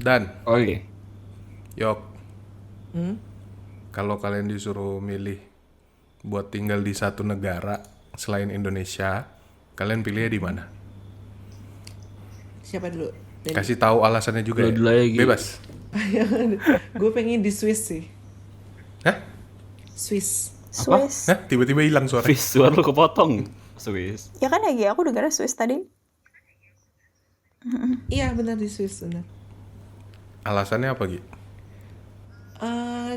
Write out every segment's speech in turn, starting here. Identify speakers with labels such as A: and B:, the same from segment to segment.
A: Dan,
B: Oke.
A: Yok,
C: Hmm?
A: kalau kalian disuruh milih buat tinggal di satu negara selain Indonesia, kalian pilihnya di mana?
C: Siapa dulu? Denny.
A: Kasih tahu alasannya juga
B: Lu
A: ya.
B: dulu aja, Gi.
A: Bebas.
C: Gue pengen di Swiss sih.
A: Hah?
C: Swiss.
D: Swiss.
A: Hah? Tiba-tiba hilang suara.
B: Fis, suara lu kepotong. Swiss.
D: Ya kan ya Gi, aku dengar Swiss tadi.
C: Iya benar di Swiss benar.
A: Alasannya apa, Gi?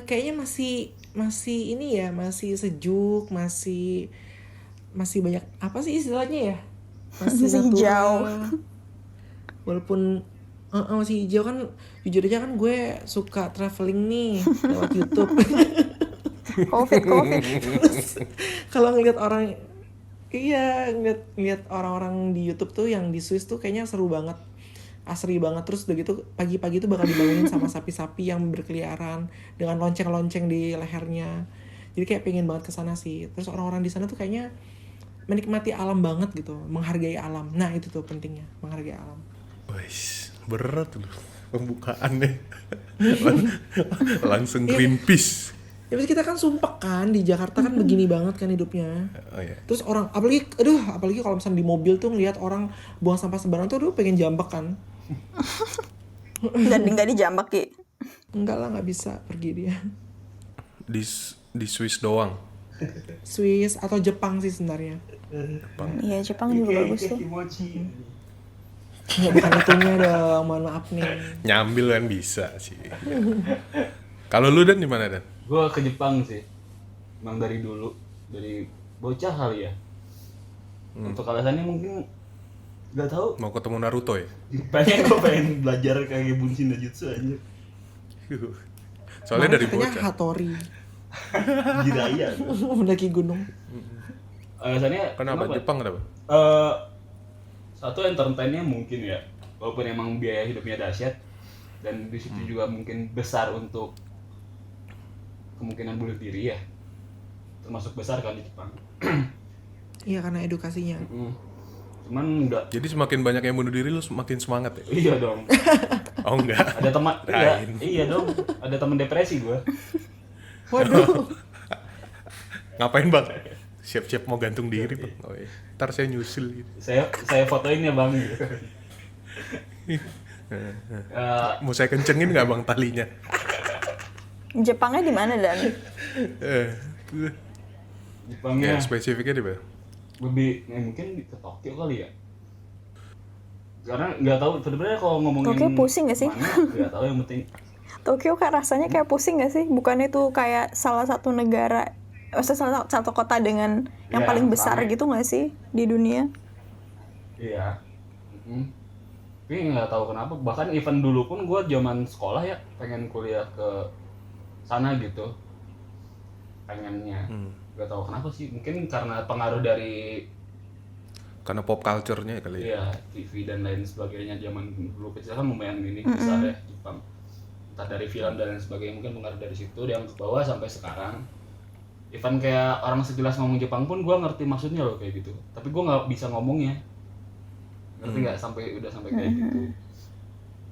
C: Kayaknya masih ini ya, masih sejuk, masih banyak apa sih istilahnya ya? Masih
D: Masih
C: natural.
D: hijau.
C: Walaupun masih hijau kan, jujur aja kan gue suka traveling nih lewat YouTube.
D: Covid.
C: Terus kalau ngeliat orang, ngeliat orang-orang di YouTube tuh yang di Swiss tuh kayaknya seru banget, asri banget. Terus udah gitu pagi-pagi tuh bakal dibangunin sama sapi-sapi yang berkeliaran dengan lonceng-lonceng di lehernya. Jadi kayak pengen banget kesana sih. Terus orang-orang di sana tuh kayaknya menikmati alam banget gitu, menghargai alam. Nah itu tuh pentingnya, menghargai alam.
A: Wih, berat tuh pembukaannya. Langsung Greenpeace.
C: Ya terus kita kan sumpek kan di Jakarta kan begini banget kan hidupnya.
A: Oh iya.
C: Terus orang apalagi kalau misalnya di mobil tuh ngeliat orang buang sampah sembarangan tuh pengen jambak kan.
D: Dan nggak dijambak Gi.
C: Enggak lah, nggak bisa pergi dia.
A: Di Swiss doang.
C: Swiss atau Jepang sih sebenarnya.
D: Iya, Jepang juga bagus tuh.
C: Ya, bukan itunya dong, mohon maaf nih.
A: Nyambil kan bisa sih. Kalau lu Dan di mana Dan?
B: Gue ke Jepang sih. Emang dari dulu, dari bocah kali ya. Untuk alasannya mungkin nggak tahu.
A: Mau ketemu Naruto ya?
B: Gue pengen belajar kayak Bunshin no Jutsu aja.
A: Soalnya
C: Malah
A: dari
C: katanya
A: bocah.
C: Hattori.
B: Jiraiya.
C: Mendaki gunung.
B: Alasannya
A: Kenapa? Jepang kenapa?
B: Satu entertainnya mungkin ya, walaupun emang biaya hidupnya dahsyat dan di situ juga mungkin besar untuk kemungkinan bunuh diri ya, termasuk besar kan di Jepang.
C: Iya karena edukasinya.
B: Cuman enggak.
A: Jadi semakin banyak yang bunuh diri lu semakin semangat ya?
B: Iya dong.
A: Oh enggak.
B: Ada teman.
A: Lain.
B: Iya dong. Ada teman depresi gue.
C: Waduh.
A: Ngapain Bang? Siap-siap mau gantung diri Bang. Oh, iya. Ntar saya nyusul gitu.
B: Saya fotoin ya bang.
A: Mau saya kencengin nggak Bang talinya?
D: Jepangnya di mana Dan?
B: Jepangnya
A: Ya spesifiknya di mana?
B: lebih mungkin ke Tokyo kali ya. Karena nggak tahu sebenarnya kalau ngomongin
D: Tokyo pusing nggak sih?
B: mana, nggak tahu yang penting.
D: Tokyo kan rasanya kayak pusing gak sih? Bukan itu kayak salah satu negara, maksudnya salah satu kota dengan yang
B: Iya,
D: paling besar
B: rame.
D: gitu gak sih di dunia?
B: Iya. Tapi nggak tahu kenapa. Bahkan event dulu pun gue zaman sekolah ya pengen kuliah ke sana gitu. Pengennya. Nggak tahu kenapa sih. Mungkin karena pengaruh dari
A: Karena pop culture-nya kali ya.
B: ya TV dan lain sebagainya zaman dulu kecil kan lumayan ini besar ya Jepang. Entah dari film dan lain sebagainya, mungkin pengaruh dari situ yang ke bawah sampai sekarang. Even kayak orang sekilas ngomong Jepang pun gue ngerti maksudnya loh kayak gitu. Tapi gue nggak bisa ngomongnya. Ngerti nggak sampai kayak gitu.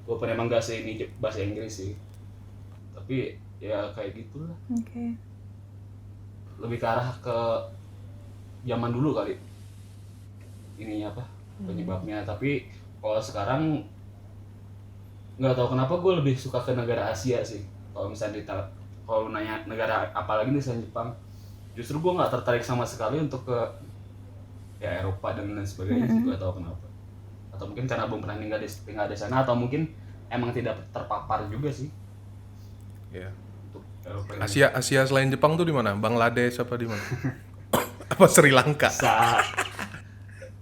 B: Gue pun emang gak ini bahasa Inggris sih. Tapi ya kayak gitulah.
D: Oke.
B: Lebih ke arah ke zaman dulu kali. Ininya apa? Penyebabnya. Tapi kalau sekarang nggak tahu kenapa gue lebih suka ke negara Asia sih. Kalau misalnya kalau nanya negara apalagi nih selain Jepang, justru gue nggak tertarik sama sekali untuk ke ya Eropa dan lain sebagainya sih. Gue tahu kenapa. Atau mungkin karena belum pernah tinggal di sana, atau mungkin emang tidak terpapar juga sih
A: Ya.
B: untuk Eropa.
A: Asia selain Jepang tuh di mana? Bangladesh apa di mana? Apa Sri Lanka?
B: Bisa.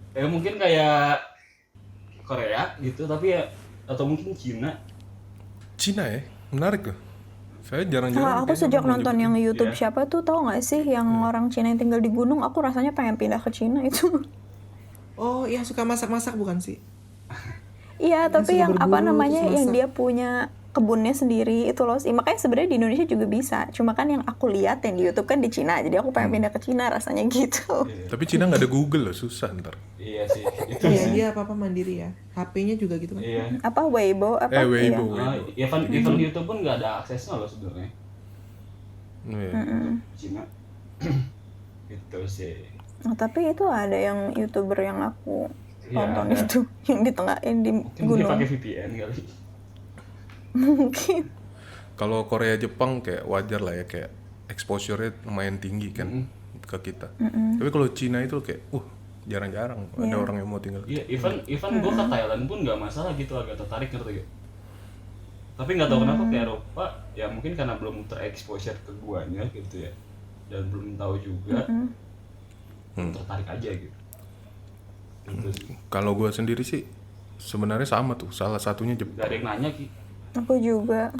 B: Ya mungkin kayak Korea gitu, tapi ya atau mungkin Cina.
A: Cina ya? Menarik loh. Saya jarang-jarang.
D: Kalau aku
A: kayaknya
D: sejak
A: mau
D: nonton
A: nyebutin.
D: yang YouTube
B: Iya.
D: siapa tuh tahu nggak sih yang orang Cina yang tinggal di gunung, aku rasanya pengen pindah ke Cina itu.
C: Oh yang suka masak-masak bukan sih?
D: Iya, tapi
C: suka
D: yang apa
C: berburu,
D: namanya
C: terus
D: yang
C: masak.
D: dia punya kebunnya sendiri itu loh sih. Makanya sebenarnya di Indonesia juga bisa. Cuma kan yang aku lihat yang di YouTube kan di Cina. Jadi aku pengen pindah ke Cina rasanya gitu.
A: Tapi Cina nggak ada Google loh, susah ntar.
B: Iya sih, itu
C: Iya,
B: sih.
C: dia apa-apa mandiri ya. HP-nya juga gitu kan.
B: Iya.
D: Apa Weibo apa?
A: Weibo.
D: Iya.
B: Even YouTube pun nggak ada aksesnya loh sebenarnya.
A: Iya.
B: Cina. Itu sih.
D: Oh, tapi itu ada yang YouTuber yang aku
B: Iya,
D: tonton
B: ada.
D: itu yang di tengah yang di
B: Mungkin dia
D: gunung.
B: pakai VPN kali.
D: Mungkin.
A: Kalau Korea Jepang kayak wajar lah ya, kayak exposure-nya lumayan tinggi kan ke kita. Tapi kalau Cina itu kayak jarang-jarang ada orang yang mau tinggal.
B: Iya, even gue ke Thailand pun nggak masalah gitu, agak tertarik ngerti gak? Tapi nggak tahu kenapa ke Eropa, ya mungkin karena belum terexposure ke guanya gitu ya, dan belum tahu juga, tertarik aja gitu. Gitu sih.
A: Kalau gue sendiri sih sebenarnya sama tuh, salah satunya Jepang.
B: Gak ada yang nanya Ki.
D: Aku juga.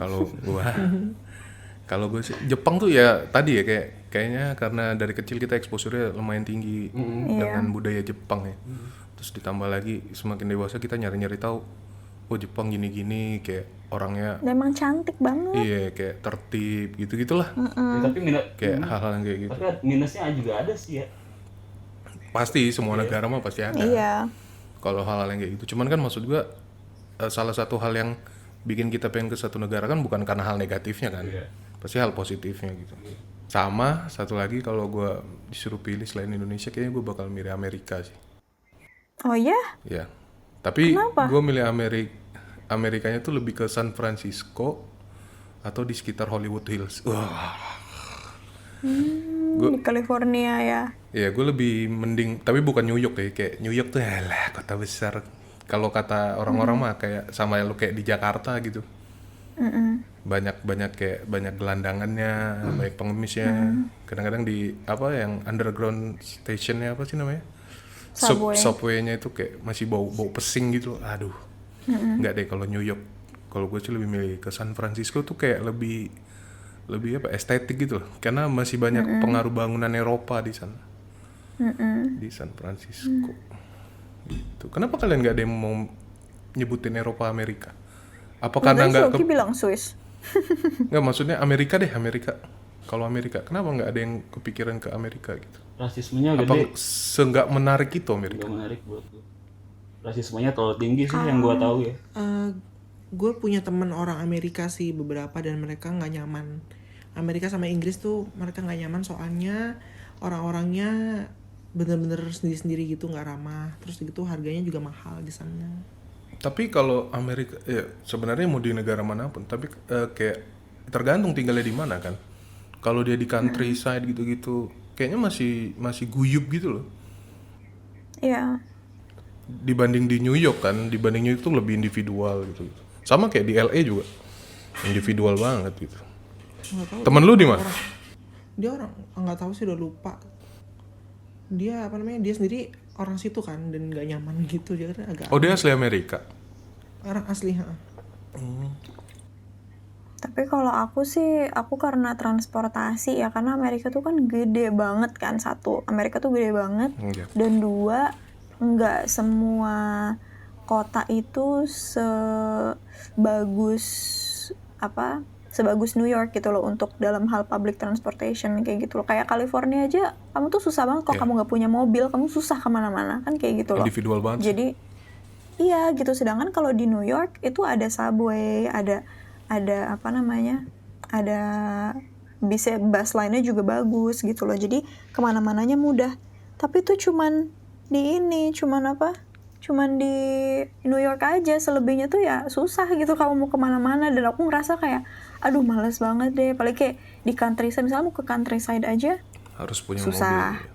A: Kalau gue sih Jepang tuh ya tadi ya kayaknya karena dari kecil kita exposure-nya lumayan tinggi dengan budaya Jepang ya. Terus ditambah lagi semakin dewasa kita nyari-nyari tahu, Jepang gini-gini, kayak orangnya
D: Memang cantik banget.
A: iya kayak tertib gitu-gitulah.
B: Ya, tapi
A: Kayak hal-hal yang kayak gitu.
B: tapi minusnya juga ada sih ya.
A: Pasti semua negara mah pasti ada.
D: Iya.
A: Kalau hal-hal yang kayak gitu. Cuman kan maksud gua salah satu hal yang bikin kita pengen ke satu negara kan bukan karena hal negatifnya kan.
B: Iya.
A: Pasti hal positifnya gitu. Sama satu lagi kalau gua disuruh pilih selain Indonesia kayaknya gua bakal milih Amerika sih.
D: Oh ya?
A: Ya. Tapi
D: Kenapa?
A: gua milih Amerikanya tuh lebih ke San Francisco atau di sekitar Hollywood Hills. Wah.
D: Di California ya.
A: Ya gue lebih mending, tapi bukan New York ya, kayak New York tuh alah kota besar. Kalau kata orang-orang mah kayak sama lu kayak di Jakarta gitu. Banyak kayak banyak gelandangannya, banyak pengemisnya. Kadang-kadang di apa yang underground stationnya apa sih namanya?
D: Subway.
A: Subway-nya itu kayak masih bau pesing gitu. Aduh. Nggak deh kalau New York. Kalau gue sih lebih milih ke San Francisco tuh kayak lebih apa estetik gitu loh. Karena masih banyak pengaruh bangunan Eropa di sana. Di San Francisco. Gitu. Kenapa kalian nggak ada yang mau nyebutin Eropa Amerika? Apa karena nggak
D: Soki bilang Swiss.
A: nggak maksudnya Amerika deh Amerika. Kalau Amerika, kenapa nggak ada yang kepikiran ke Amerika gitu?
B: Rasismenya
A: Apa
B: gede.
A: seenggak menarik itu Amerika?
B: Gak menarik buat gue. Rasismenya terlalu tinggi sih yang gue tahu ya.
C: Gue punya temen orang Amerika sih beberapa dan mereka nggak nyaman. Amerika sama Inggris tuh mereka nggak nyaman soalnya orang-orangnya bener-bener sendiri-sendiri gitu, nggak ramah. Terus gitu harganya juga mahal di sana.
A: Tapi kalau Amerika, ya sebenarnya mau di negara manapun, tapi kayak tergantung tinggalnya di mana kan. Kalau dia di countryside gitu-gitu, kayaknya masih guyup gitu loh.
D: Iya.
A: Dibanding di New York kan, dibanding New York tuh lebih individual gitu. Sama kayak di LA juga, individual banget gitu.
C: Nggak tahu.
A: Temen lu di mana?
C: Dia orang nggak tahu sih, udah lupa. Dia apa namanya? Dia sendiri orang situ kan dan nggak nyaman gitu, dia kan agak
A: Oh dia asli Amerika.
C: orang asli.
D: Tapi kalau aku sih, aku karena transportasi ya, karena Amerika tuh kan gede banget kan. Satu, Amerika tuh gede banget.
A: Iya.
D: Dan dua, nggak semua kota itu sebagus New York gitu loh untuk dalam hal public transportation kayak gitu loh. Kayak California aja, kamu tuh susah banget kalau
A: Iya.
D: kamu nggak punya mobil, kamu susah kemana-mana kan kayak gitu loh.
A: Individual banget.
D: Jadi iya gitu. Sedangkan kalau di New York itu ada subway, ada apa namanya, ada bisa bus line-nya juga bagus gitu loh. Jadi kemana-mananya mudah. Tapi itu cuman di New York aja. Selebihnya tuh ya susah gitu kalau mau kemana-mana. Dan aku ngerasa kayak aduh males banget deh. Paling kayak di countryside, misalnya mau ke countryside aja
A: Harus punya
D: susah.
A: mobil.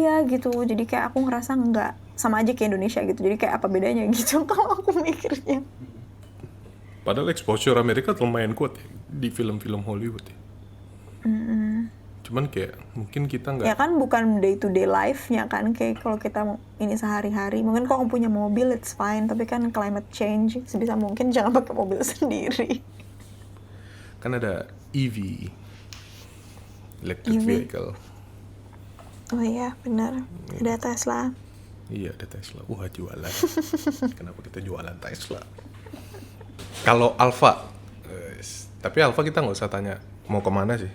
D: Iya gitu. Jadi kayak aku ngerasa nggak sama aja kayak Indonesia gitu. Jadi kayak apa bedanya gitu kalau aku mikirnya.
A: Padahal exposure Amerika lumayan kuat ya, di film-film Hollywood ya. Cuman kayak mungkin kita nggak.
D: Ya kan bukan day to day life-nya kan, kayak kalau kita ini sehari-hari. Mungkin kalau kamu punya mobil it's fine, tapi kan climate change sebisa mungkin jangan pakai mobil sendiri.
A: Kan ada EV, electric
D: EV.
A: vehicle.
D: Oh iya benar, ada Tesla.
A: Iya ada Tesla. Wah jualan. Kenapa kita jualan Tesla? Kalau Alfa, Yes. Tapi Alfa kita nggak usah tanya mau kemana sih.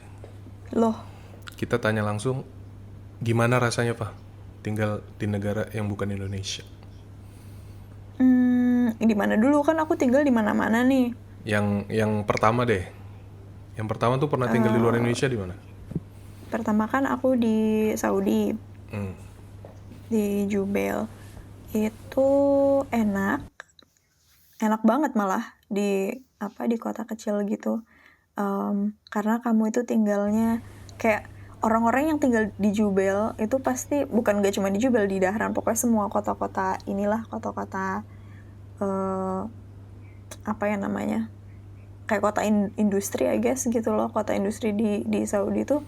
D: Loh,
A: Kita tanya langsung gimana rasanya Pak tinggal di negara yang bukan Indonesia.
D: di mana dulu kan aku tinggal di mana-mana nih.
A: Yang pertama deh. Yang pertama tuh pernah tinggal di luar Indonesia di mana?
D: Pertama kan aku di Saudi,
A: Hmm.
D: di Jubail. Itu enak banget malah di kota kecil gitu. Karena kamu itu tinggalnya kayak orang-orang yang tinggal di Jubail itu pasti bukan gak cuma di Jubail, di Dahran, pokoknya semua kota-kota inilah, kota-kota apa ya namanya, kayak kota industri I guess gitu loh, kota industri di Saudi tuh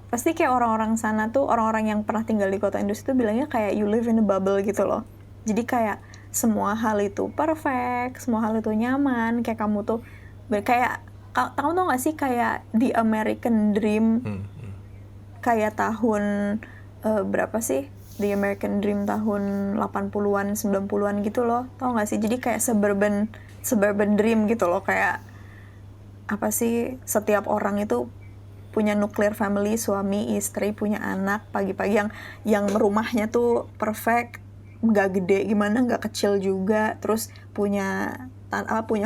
D: pasti kayak orang-orang sana tuh, orang-orang yang pernah tinggal di kota industri tuh bilangnya kayak you live in a bubble gitu loh. Jadi kayak semua hal itu perfect, semua hal itu nyaman, kayak kamu tuh kayak kamu tau gak sih kayak the American Dream, kayak tahun berapa sih, the American Dream tahun 80-an 90-an gitu loh, tau gak sih? Jadi kayak suburban dream gitu loh, kayak apa sih, setiap orang itu punya nuclear family, suami, istri, punya anak, pagi-pagi yang rumahnya tuh perfect, nggak gede gimana, nggak kecil juga, terus punya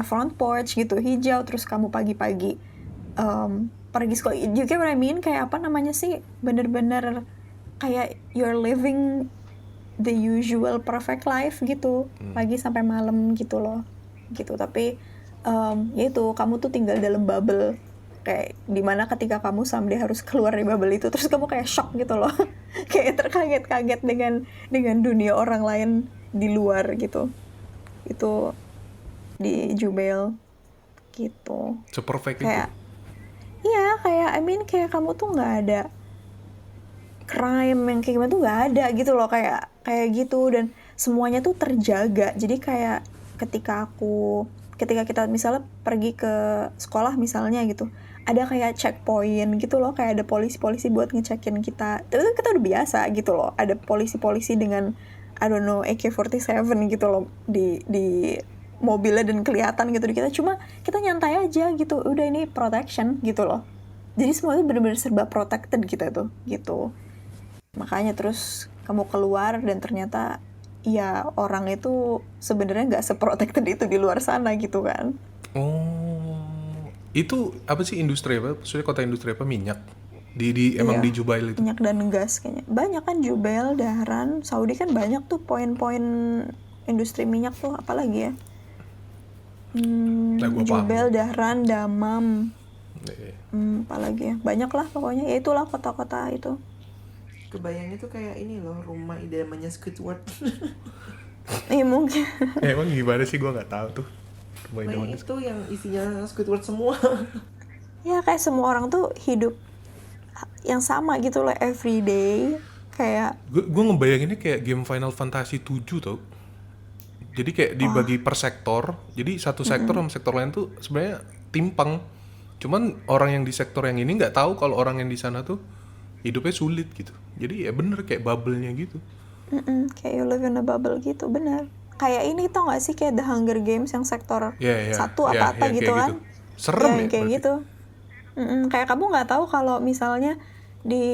D: front porch gitu, hijau, terus kamu pagi-pagi pergi sekolah, you get what I mean? Kayak apa namanya sih, bener-bener kayak you're living the usual perfect life gitu, pagi sampai malam gitu loh, gitu. Tapi ya itu, kamu tuh tinggal dalam bubble, kayak dimana ketika kamu someday harus keluar dari bubble itu, terus kamu kayak shock gitu loh, kayak terkaget-kaget dengan dunia orang lain di luar gitu. Itu di Jubail gitu.
A: Seperfect itu.
D: Kayak iya, kayak I mean kayak kamu tuh nggak ada crime yang kayak gimana tuh nggak ada gitu loh, kayak gitu, dan semuanya tuh terjaga. Jadi kayak ketika kita misalnya pergi ke sekolah misalnya gitu, ada kayak checkpoint gitu loh, kayak ada polisi-polisi buat ngecekin kita. Itu kita udah biasa gitu loh, ada polisi-polisi dengan I don't know AK-47 gitu loh di mobilnya dan kelihatan gitu di kita, cuma kita nyantai aja gitu, udah ini protection gitu loh. Jadi semua itu benar-benar serba protected kita tuh gitu. Makanya terus kamu keluar dan ternyata ya orang itu sebenarnya nggak seprotected itu di luar sana gitu kan.
A: Oh, itu apa sih industri apa? Maksudnya kota industri apa? Minyak. Emang
D: Iya,
A: di Jubail itu.
D: minyak dan gas kayaknya. Banyak kan Jubail, Dahran, Saudi kan banyak tuh poin-poin industri minyak tuh, apalagi ya.
A: Nah, gua paham.
D: Jubail, Dahran, Damam,
A: Eh,
D: apalagi ya. Banyak lah pokoknya. Ya itulah kota-kota itu.
C: Kebayangnya tuh kayak ini loh, rumah idamannya Squidward.
D: Iya mungkin.
A: emang gimana sih, gua nggak tahu tuh. Rumah
C: Nah,
A: idaman.
C: itu yang isinya Squidward semua.
D: Ya kayak semua orang tuh hidup yang sama gitu loh every day. Kayak
A: Gue ngebayanginnya kayak game Final Fantasy 7 tau. Jadi kayak dibagi per sektor. Jadi satu sektor sama sektor lain tuh sebenarnya timpang. Cuman orang yang di sektor yang ini nggak tahu kalau orang yang di sana tuh hidupnya sulit gitu. Jadi ya bener kayak bubble-nya gitu.
D: kayak you live in a bubble gitu, benar. Kayak ini tau gak sih kayak The Hunger Games yang sektor
A: Iya,
D: satu
A: iya,
D: apa-apa
A: iya,
D: gitu
A: kayak
D: kan.
A: Serem ya.
D: Yang kayak
A: berarti.
D: gitu. Kayak kamu nggak tahu kalau misalnya di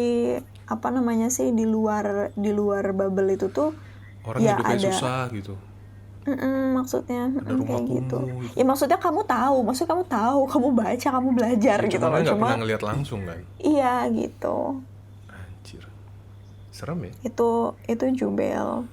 D: apa namanya sih, di luar bubble itu tuh
A: Orang
D: ya
A: hidupnya
D: ada
A: susah gitu.
D: maksudnya
A: Ada rumah
D: kayak gitu.
A: kumuh gitu.
D: Ya maksudnya kamu tahu, kamu baca, kamu belajar gitu
A: Cuman
D: loh.
A: nggak
D: Cuma
A: pernah ngeliat langsung kan.
D: iya gitu.
A: Anjir. Serem ya.
D: Itu Jubail.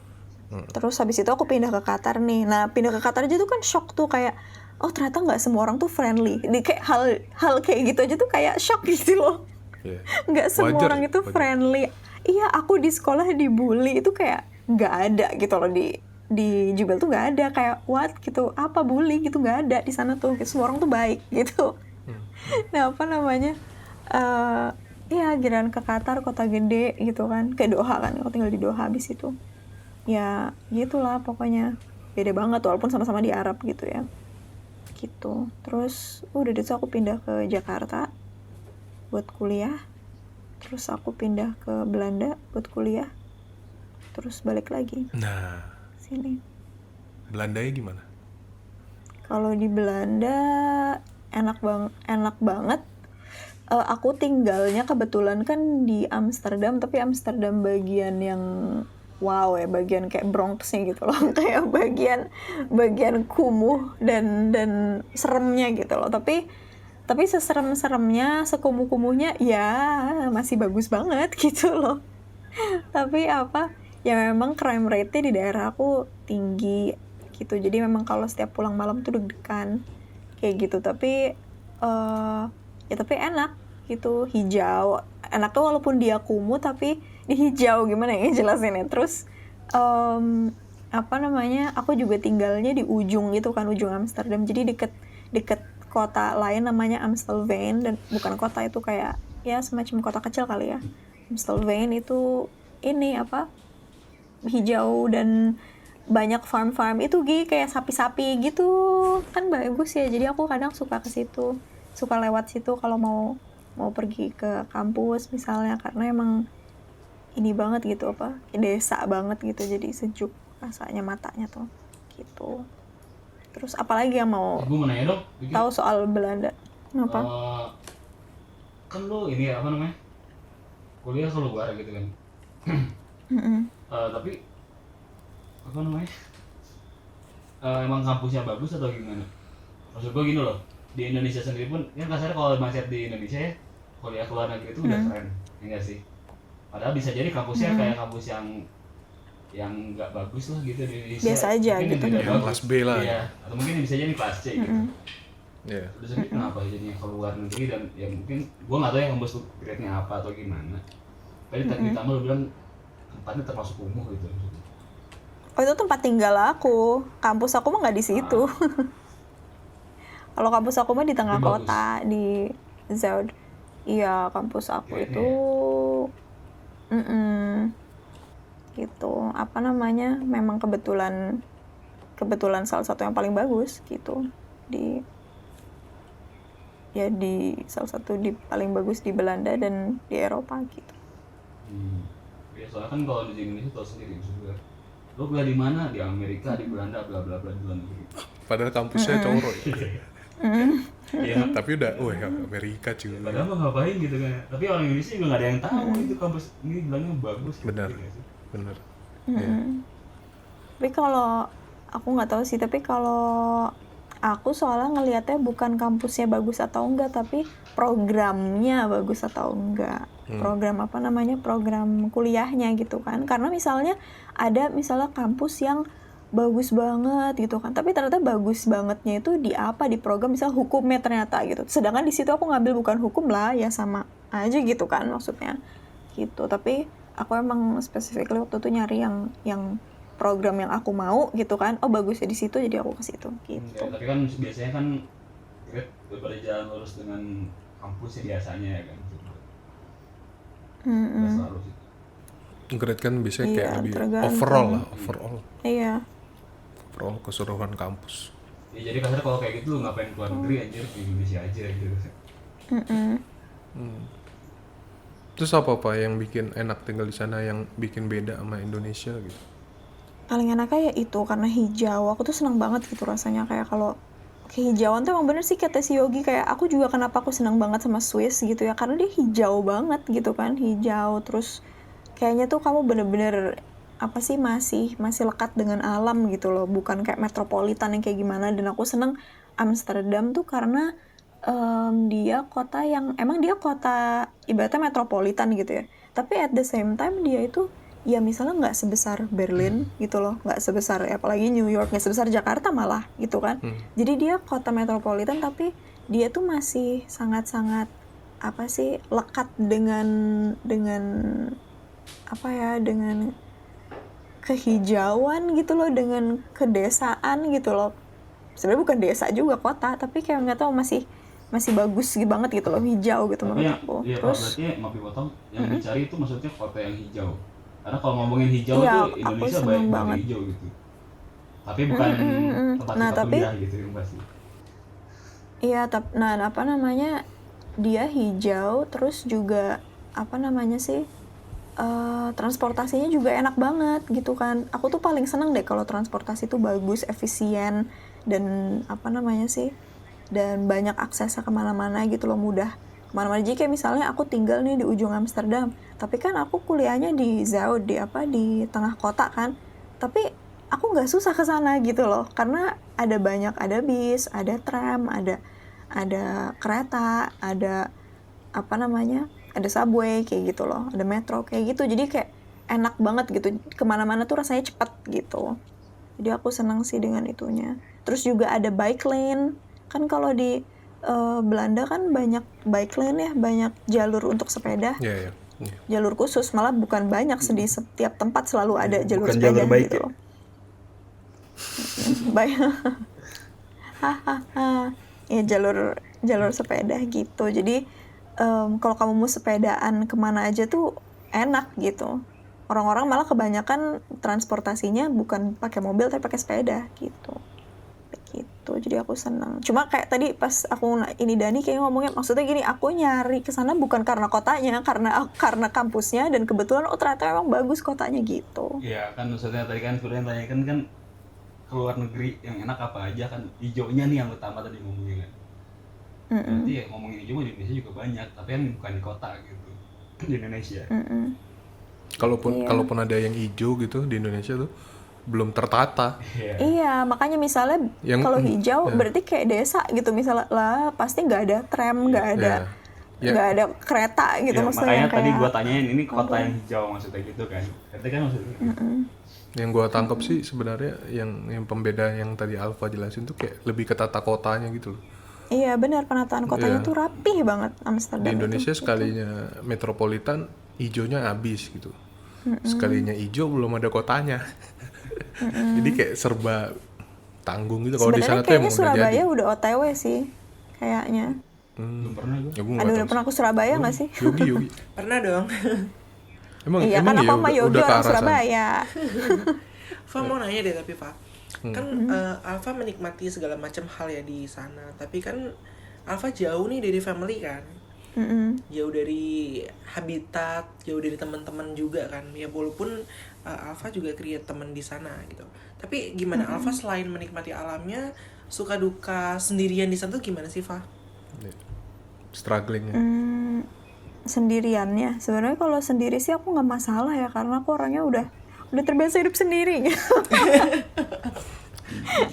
D: Terus habis itu aku pindah ke Qatar nih. Nah, pindah ke Qatar aja tuh kan shock tuh, kayak oh ternyata nggak semua orang tuh friendly. Di kayak hal kayak gitu aja tuh kayak shock gitu loh.
A: Iya.
D: Nggak semua
A: Wajar,
D: orang itu
A: wajar.
D: friendly. Iya, aku di sekolah dibully itu kayak nggak ada gitu loh, di Jubail tuh nggak ada, kayak what gitu, apa bully gitu, nggak ada di sana tuh, semua orang tuh baik gitu. Nah apa namanya, ya giliran ke Qatar, kota gede gitu kan, ke Doha kan, aku tinggal di Doha habis itu. Ya gitulah pokoknya, beda banget walaupun sama-sama di Arab gitu ya. Gitu. Terus udah deh aku pindah ke Jakarta buat kuliah. Terus aku pindah ke Belanda buat kuliah. Terus balik lagi
A: Nah,
D: sini.
A: Belandanya gimana?
D: Kalau di Belanda enak banget. Aku tinggalnya kebetulan kan di Amsterdam, tapi Amsterdam bagian yang wow ya, bagian kayak Bronxnya gitu loh, kayak bagian kumuh dan seremnya gitu loh. Tapi seserem-seremnya, sekumuh-kumuhnya ya masih bagus banget gitu loh. Tapi ya memang crime rate-nya di daerah aku tinggi gitu. Jadi memang kalau setiap pulang malam tuh deg-degan kayak gitu. Tapi tapi enak gitu, hijau. Enaknya walaupun dia kumuh tapi di hijau, gimana ya jelasinnya. Terus aku juga tinggalnya di ujung gitu kan, ujung Amsterdam. Jadi deket kota lain namanya Amstelveen, dan bukan kota, itu kayak ya semacam kota kecil kali ya. Amstelveen itu ini hijau dan banyak farm itu kayak sapi-sapi gitu kan, bagus ya. Jadi aku kadang suka ke situ, suka lewat situ kalau mau pergi ke kampus misalnya, karena emang ini banget gitu desa banget gitu, jadi sejuk rasanya matanya tuh gitu. Terus apalagi yang mau
B: Gue mau nanya dong, Vicky.
D: tahu soal Belanda? Kenapa?
B: Kan lu ini apa namanya, kuliah keluar gitu kan. Tapi apa namanya, emang kampusnya bagus atau gimana? Maksud gue gini loh, di Indonesia sendiri pun kan kasarnya kalau mindset di Indonesia ya, kuliah ke luar negeri itu udah keren, ya nggak sih? Padahal bisa jadi kampusnya kayak kampus yang nggak bagus lah gitu di Indonesia.
D: Biasa aja
B: mungkin
D: gitu.
B: Yang tidak
A: Yang
B: bagus.
A: kelas B lah.
B: Iya, atau mungkin bisa jadi kelas C gitu.
A: Iya.
B: Udah sendiri kenapa jadinya ke luar negeri, dan ya mungkin gue nggak tahu ya kampus tuh grade-nya apa atau gimana. Tadi ditambah lu bilang tempatnya termasuk kumuh gitu.
D: Oh, itu tempat tinggal aku. Kampus aku mah nggak di situ. Kalau kampus aku mah di tengah
B: Tapi bagus.
D: kota, di Zuid. Iya, kampus aku
B: Kayaknya
D: itu gitu. Memang kebetulan salah satu yang paling bagus gitu di salah satu di paling bagus di Belanda dan di Eropa gitu.
B: Ya soalnya kan kalau di Indonesia tau sendiri juga. Lo kuliah di mana? Di Amerika, di Belanda, bla bla bla, di luar negeri.
A: Padahal kampusnya coro ya.
B: Iya.
A: Tapi udah, Amerika cuy.
B: Padahal mah ngapain gitu kan. Tapi orang Indonesia juga nggak ada yang tahu itu kampus ini bilangnya bagus.
A: Benar.
B: Gitu, sih.
A: Benar. Iya.
D: Tapi kalau aku nggak tahu sih, tapi kalau aku soalnya ngelihatnya bukan kampusnya bagus atau enggak, tapi programnya bagus atau enggak. Program program kuliahnya gitu kan. Karena misalnya ada kampus yang bagus banget gitu kan, tapi ternyata bagus bangetnya itu di program misal hukumnya ternyata gitu. Sedangkan di situ aku ngambil bukan hukum lah, ya sama aja gitu kan maksudnya gitu. Tapi aku emang specifically waktu itu nyari yang program yang aku mau gitu kan. Oh bagusnya di situ, jadi aku ke situ gitu.
B: Ya, tapi kan biasanya kan grade berjalan lurus dengan kampusnya biasanya ya kan. Nggak selalu sih.
A: Grade kan biasanya kayak
D: Iya,
A: lebih
D: tergantung.
A: overall
D: Iya.
A: overall keseluruhan kampus.
B: Ya jadi kasar kalau kayak gitu lu ngapain keluar negeri anjir, di Indonesia aja gitu.
A: Terus apa yang bikin enak tinggal di sana, yang bikin beda sama Indonesia gitu?
D: Paling enaknya ya itu karena hijau. Aku tuh senang banget gitu rasanya, kayak kalau kehijauan tuh emang bener sih kata si Yogi, kayak aku juga kenapa aku senang banget sama Swiss gitu ya, karena dia hijau banget gitu kan, hijau. Terus kayaknya tuh kamu bener-bener masih lekat dengan alam gitu loh, bukan kayak metropolitan yang kayak gimana. Dan aku seneng Amsterdam tuh karena dia kota yang emang dia kota ibaratnya metropolitan gitu ya, tapi at the same time dia itu ya misalnya nggak sebesar Berlin gitu loh, nggak sebesar apalagi New York, nggak sebesar Jakarta malah gitu kan. Jadi dia kota metropolitan tapi dia tuh masih sangat-sangat lekat dengan dengan kehijauan gitu loh, dengan kedesaan gitu loh. Sebenarnya bukan desa juga, kota, tapi kayak nggak tahu masih bagus banget gitu loh, hijau gitu
B: Tapi
D: menurut aku.
B: ya
D: Terus
B: berarti maaf dipotong, yang dicari itu maksudnya kota yang hijau. Karena kalau ngomongin hijau
D: Iya,
B: tuh
D: aku
B: Indonesia
D: seneng
B: banyak
D: banget.
B: hijau gitu. Tapi bukan tempat
D: Nah,
B: kita
D: tapi-
B: kuliah gitu yang pasti.
D: iya, dia hijau, terus juga transportasinya juga enak banget gitu kan. Aku tuh paling seneng deh kalau transportasi tuh bagus, efisien, dan dan banyak aksesnya kemana-mana gitu loh, mudah kemana-mana. Jadi kayak misalnya aku tinggal nih di ujung Amsterdam, tapi kan aku kuliahnya di Zuid, di tengah kota kan, tapi aku nggak susah ke sana gitu loh, karena ada bis, ada tram, ada kereta, ada apa namanya, ada subway kayak gitu loh, ada metro kayak gitu. Jadi kayak enak banget gitu, kemana-mana tuh rasanya cepat gitu. Jadi aku senang sih dengan itunya. Terus juga ada bike lane, kan kalau di Belanda kan banyak bike lane ya, banyak jalur untuk sepeda,
A: Iya, iya.
D: jalur khusus, malah bukan banyak, di setiap tempat selalu ada jalur
E: Bukan
D: sepeda
E: jalur bike
D: gitu
E: ya?
D: loh. Hahaha, ya jalur sepeda gitu. Jadi kalau kamu mau sepedaan kemana aja tuh enak gitu. Orang-orang malah kebanyakan transportasinya bukan pakai mobil tapi pakai sepeda gitu. Gitu. Jadi aku senang. Cuma kayak tadi pas aku ini Dani kayak ngomongnya, maksudnya gini, aku nyari ke sana bukan karena kotanya, karena kampusnya, dan kebetulan ternyata emang bagus kotanya gitu.
B: Iya kan, maksudnya tadi kan sebenarnya tanyakan kan keluar negeri yang enak apa aja kan, hijaunya nih yang utama tadi ngomongin kan. Berarti ya ngomongin hijau di Indonesia juga banyak, tapi kan bukan di kota gitu di Indonesia.
A: Kalaupun ada yang hijau gitu di Indonesia tuh belum tertata.
D: Iya, makanya misalnya kalau hijau berarti kayak desa gitu, misalnya lah pasti nggak ada tram, nggak ada nggak ada kereta gitu,
B: Ya,
D: maksudnya
B: makanya
D: yang
B: tadi
D: kayak
B: gua tanyain ini kota yang hijau maksudnya gitu kan. Berarti kan maksudnya
A: Yang gua tangkap sih sebenarnya yang pembeda yang tadi Alfa jelasin tuh kayak lebih ke tata kotanya gitu loh.
D: iya benar, penataan kotanya
A: Iya.
D: tuh rapih banget Amsterdam
A: Di Indonesia
D: itu.
A: sekalinya metropolitan hijaunya habis gitu. Sekalinya hijau belum ada kotanya. Jadi kayak serba tanggung gitu. Kalau di
D: Sebenarnya
A: sana tuh
D: kayaknya
A: emang udah jadi.
D: Surabaya udah OTW sih kayaknya.
B: belum pernah gua.
A: Ya, gua nggak
D: Aduh,
A: tahu
D: udah pernah
A: sih.
D: ke Surabaya nggak sih?
A: Yogi.
C: Pernah dong.
A: Emang
D: Iya
A: emang
D: kan,
A: iya
D: aku sama Yogi
A: udah ke
D: orang
A: arah sana.
D: Surabaya.
C: Fa mau nanya deh tapi Fa, kan Alfa menikmati segala macam hal ya di sana, tapi kan Alfa jauh nih dari family kan, jauh dari habitat, jauh dari teman-teman juga kan, ya walaupun Alfa juga create teman di sana gitu. Tapi gimana Alfa selain menikmati alamnya, suka duka sendirian di sana tuh gimana sih Fa?
A: Strugglingnya.
D: Sendiriannya sebenarnya kalau sendiri sih aku nggak masalah ya, karena aku orangnya udah terbiasa hidup sendiri.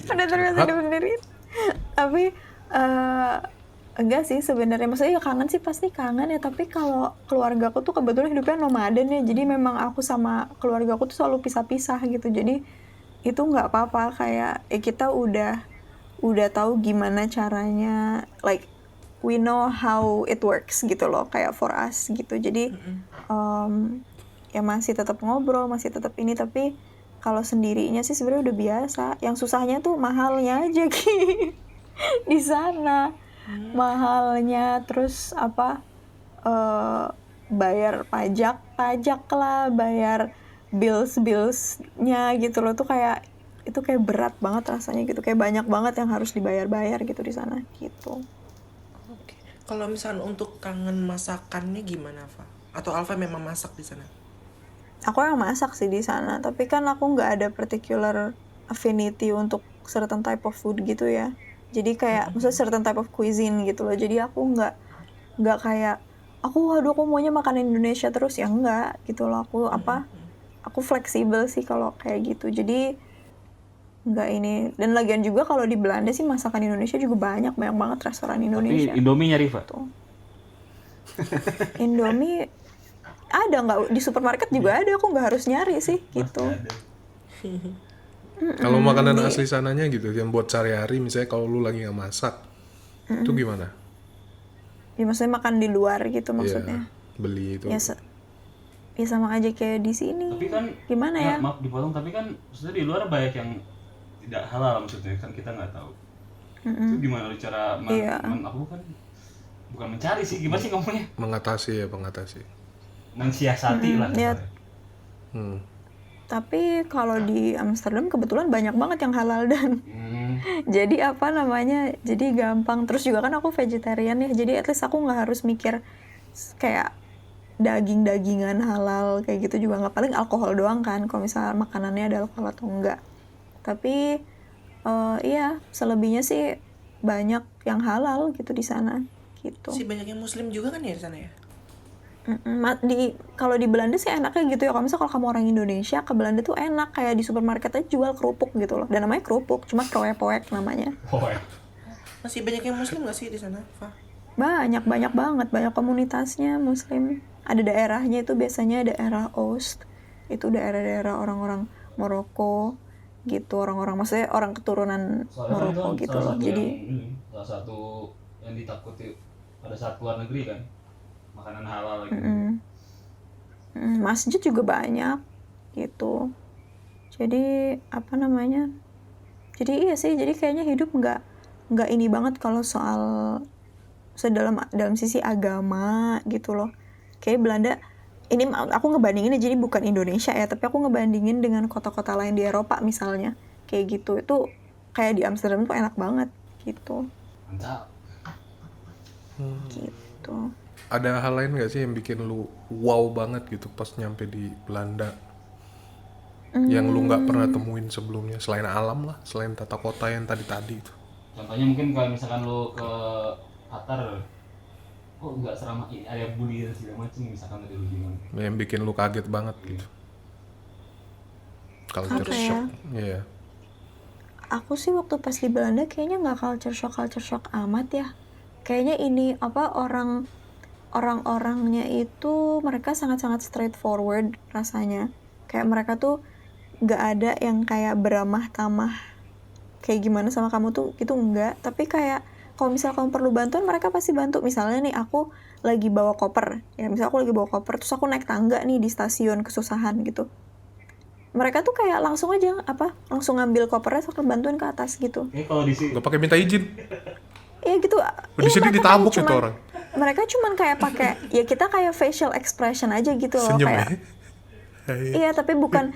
D: Udah terbiasa hidup sendiri. Tapi enggak sih sebenarnya, maksudnya ya kangen sih, pasti kangen ya, tapi kalau keluarga aku tuh kebetulan hidupnya nomaden ya, jadi memang aku sama keluarga aku tuh selalu pisah-pisah gitu, jadi itu nggak apa-apa, kayak kita udah tahu gimana caranya, like we know how it works gitu loh, kayak for us gitu. Jadi ya masih tetap ngobrol, masih tetap ini, tapi kalau sendirinya sih sebenarnya udah biasa. Yang susahnya tuh mahalnya aja Ki. Di sana mahalnya, terus apa bayar pajak lah, bayar bills-billsnya gitu loh, tuh kayak itu kayak berat banget rasanya gitu, kayak banyak banget yang harus dibayar gitu di sana gitu.
C: Oke. Kalau misalnya untuk kangen masakannya gimana Fa? Atau Alfa memang masak di sana?
D: Aku yang masak sih di sana, tapi kan aku nggak ada particular affinity untuk certain type of food gitu ya. Jadi kayak maksudnya certain type of cuisine gitu loh. Jadi aku nggak kayak aduh aku maunya makan Indonesia terus, ya enggak gitu loh. Aku fleksibel sih kalau kayak gitu. Jadi nggak ini. Dan lagian juga kalau di Belanda sih masakan Indonesia juga banyak banget restoran Indonesia.
B: Tapi Indomie nyari, Pak.
D: Tuh. Indomie ada nggak di supermarket juga ada, aku nggak harus nyari sih gitu.
A: Kalau makanan asli sananya gitu, yang buat sehari-hari, misalnya kalau lu lagi nggak masak, itu gimana?
D: Ya maksudnya makan di luar gitu maksudnya.
A: Ya, beli itu.
D: Ya, ya sama aja kayak di sini.
B: Tapi kan
D: Gimana ya?
B: Maaf dipotong, tapi kan maksudnya di luar banyak yang tidak halal, maksudnya kan kita nggak tahu. Itu gimana lu cara aku kan bukan mencari sih, gimana sih ngomongnya?
A: Mengatasi.
B: Mensiasati lah.
D: Ya,
A: Hmm.
D: tapi kalau di Amsterdam kebetulan banyak banget yang halal dan jadi apa namanya, jadi gampang. Terus juga kan aku vegetarian ya, jadi at least aku nggak harus mikir kayak daging-dagingan halal kayak gitu juga nggak, paling alkohol doang kan kalau misalnya makanannya ada alkohol atau enggak. Tapi iya selebihnya sih banyak yang halal gitu di sana gitu.
C: Si banyak yang muslim juga kan ya di sana ya?
D: Kalau di Belanda sih enaknya gitu ya. Kalau misalnya kalau kamu orang Indonesia ke Belanda tuh enak, kayak di supermarket aja jual kerupuk gitu loh. Dan namanya kerupuk, cuma kroek-poek namanya.
B: Oh ya.
C: Masih banyak yang muslim gak sih di sana, Fa?
D: Banyak banget, banyak komunitasnya muslim. Ada daerahnya itu biasanya daerah Oost. Itu daerah-daerah orang-orang Maroko gitu, orang-orang maksudnya orang keturunan
B: Soalnya kan
D: Maroko
B: itu
D: gitu
B: salah
D: loh.
B: satu
D: Jadi
B: salah satu yang ditakuti pada saat keluar negeri kan, makanan halal gitu.
D: masjid juga banyak gitu. Jadi apa namanya? Jadi iya sih, jadi kayaknya hidup nggak ini banget kalau soal dalam sisi agama gitu loh. Kayak Belanda ini aku ngebandingin jadi bukan Indonesia ya, tapi aku ngebandingin dengan kota-kota lain di Eropa misalnya. Kayak gitu. Itu kayak di Amsterdam tuh enak banget gitu.
B: Mantap.
D: Gitu.
A: Ada hal lain gak sih yang bikin lu wow banget gitu pas nyampe di Belanda? Yang lu gak pernah temuin sebelumnya, selain alam lah, selain tata kota yang tadi-tadi itu.
B: Contohnya mungkin kalau misalkan lo ke Qatar, kok nggak seramah ini, ada bully dan segala macam misalkan dari lu gimana?
A: Yang bikin lu kaget banget gitu. Culture
D: Apa ya?
A: shock. Iya.
D: Aku sih waktu pas di Belanda kayaknya nggak culture shock amat ya. Kayaknya ini orang-orangnya itu mereka sangat-sangat straightforward rasanya. Kayak mereka tuh nggak ada yang kayak beramah tamah kayak gimana sama kamu tuh gitu, enggak. Tapi kayak kalau misal kamu perlu bantuan mereka pasti bantu. Misalnya nih aku lagi bawa koper ya, misal aku lagi bawa koper terus aku naik tangga nih di stasiun kesusahan gitu, mereka tuh kayak langsung aja langsung ngambil kopernya terus bantuin ke atas gitu.
B: Kalau di sini
A: Gak pakai minta izin.
D: Iya gitu.
A: Di sini
D: mereka
A: ditabuk
D: kayak
A: itu
D: cuman-
A: orang.
D: Mereka cuman kayak pakai ya kita kayak facial expression aja gitu loh,
A: Senyum
D: kayak
A: ya.
D: iya, tapi bukan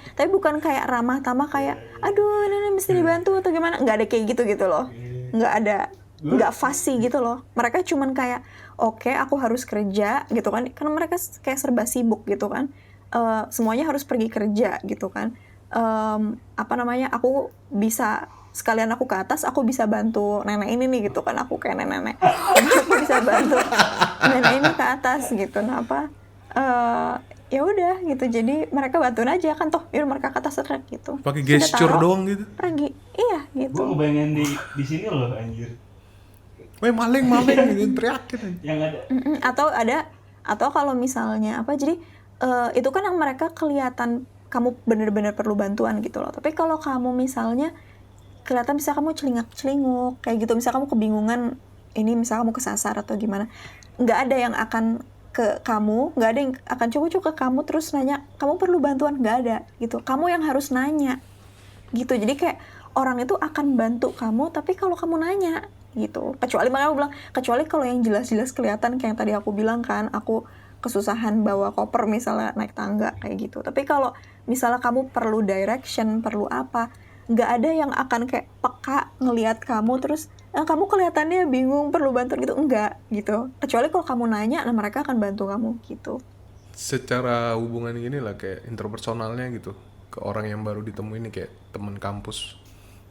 D: kayak ramah tamah kayak aduh ini mesti dibantu atau gimana, nggak ada kayak gitu loh, nggak fussy gitu loh. Mereka cuman kayak oke, aku harus kerja gitu kan, karena mereka kayak serba sibuk gitu kan. Semuanya harus pergi kerja gitu kan. Aku bisa sekalian aku ke atas, aku bisa bantu nenek ini nih gitu kan, aku kayak nenek aku bisa bantu nenek ini ke atas gitu. Ya udah gitu, jadi mereka bantuin aja kan, toh yaudah mereka ke atas trek gitu,
A: Pakai
D: sudah
A: gesture
D: taruh,
A: doang gitu.
D: pergi. Iya gitu.
B: gue ngebayangin di sini loh anjir,
A: Weh maling gitu teriakin aja.
B: yang ada
D: Atau kalau misalnya jadi itu kan yang mereka kelihatan kamu bener-bener perlu bantuan gitu loh. Tapi kalau kamu misalnya kelihatan bisa kamu celingak-celinguk kayak gitu, misal kamu kebingungan ini, misal kamu kesasar atau gimana, nggak ada yang akan ke kamu, nggak ada yang akan cukup ke kamu terus nanya kamu perlu bantuan, nggak ada gitu. Kamu yang harus nanya gitu. Jadi kayak orang itu akan bantu kamu tapi kalau kamu nanya gitu. Kecuali makanya aku bilang, kecuali kalau yang jelas-jelas kelihatan kayak yang tadi aku bilang kan, aku kesusahan bawa koper misalnya naik tangga kayak gitu. Tapi kalau misalnya kamu perlu direction, perlu apa, nggak ada yang akan kayak peka ngelihat kamu terus kamu kelihatannya bingung perlu bantuan gitu, enggak gitu. Kecuali kalau kamu nanya, nah mereka akan bantu kamu gitu.
A: Secara hubungan gini lah kayak interpersonalnya gitu ke orang yang baru ditemuin nih, kayak temen kampus.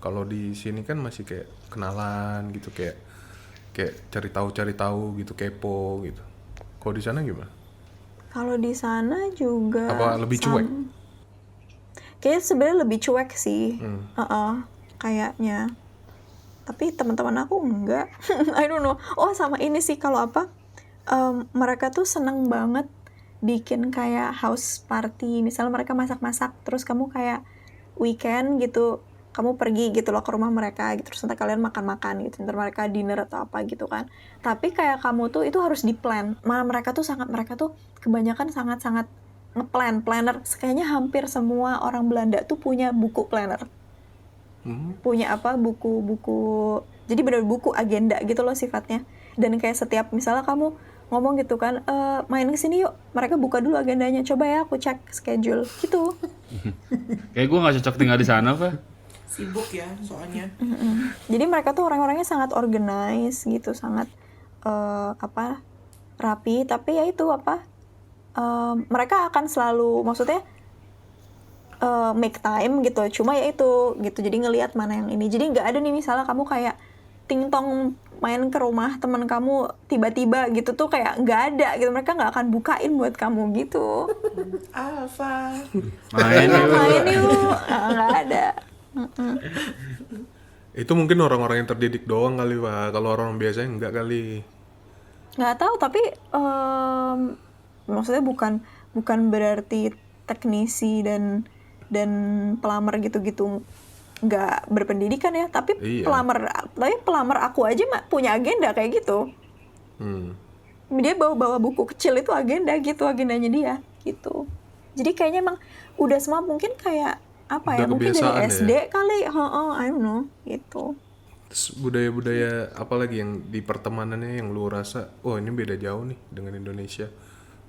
A: Kalau di sini kan masih kayak kenalan gitu, kayak cari tahu gitu, kepo gitu. Kalau di sana gimana?
D: Kalau di sana juga
A: Apa lebih cuek?
D: Kayaknya sebenarnya lebih cuek sih. Kayaknya. Tapi teman-teman aku enggak. I don't know. Oh sama ini sih, kalau mereka tuh seneng banget bikin kayak house party. Misalnya mereka masak-masak, terus kamu kayak weekend gitu, kamu pergi gitu loh ke rumah mereka gitu, terus nanti kalian makan-makan gitu, ntar mereka dinner atau apa gitu kan. Tapi kayak kamu tuh itu harus di-plan. Malah mereka tuh kebanyakan sangat-sangat planner. Kayaknya hampir semua orang Belanda tuh punya buku planner. Punya buku-buku, jadi benar buku agenda gitu loh sifatnya. Dan kayak setiap misalnya kamu ngomong gitu kan, main kesini yuk, mereka buka dulu agendanya, coba ya aku cek schedule gitu.
B: kayak gue nggak cocok tinggal di sana Pak.
C: Sibuk ya soalnya.
D: Jadi mereka tuh orang-orangnya sangat organize gitu, sangat rapi. Tapi ya itu mereka akan selalu, maksudnya make time gitu, cuma ya itu gitu, jadi ngelihat mana yang ini. Jadi nggak ada nih misalnya kamu kayak ting-tong main ke rumah teman kamu tiba-tiba gitu tuh kayak nggak ada gitu, mereka nggak akan bukain buat kamu gitu.
C: Alfa.
B: Main yuk.
D: Main yuk, nggak ada.
A: Itu mungkin orang-orang yang terdidik doang kali Pak. Kalau orang biasanya enggak kali.
D: Nggak tahu, tapi maksudnya bukan berarti teknisi dan pelamar gitu-gitu nggak berpendidikan ya, tapi
A: Iya.
D: pelamar aku aja punya agenda kayak gitu. Dia bawa buku kecil itu agendanya dia gitu. Jadi kayaknya emang udah semua mungkin kayak apa ya,
A: Udah
D: mungkin dari
A: kebiasaan
D: SD
A: ya.
D: kali, I don't know gitu.
A: Terus budaya-budaya apa lagi yang di pertemanannya yang lu rasa, oh ini beda jauh nih dengan Indonesia.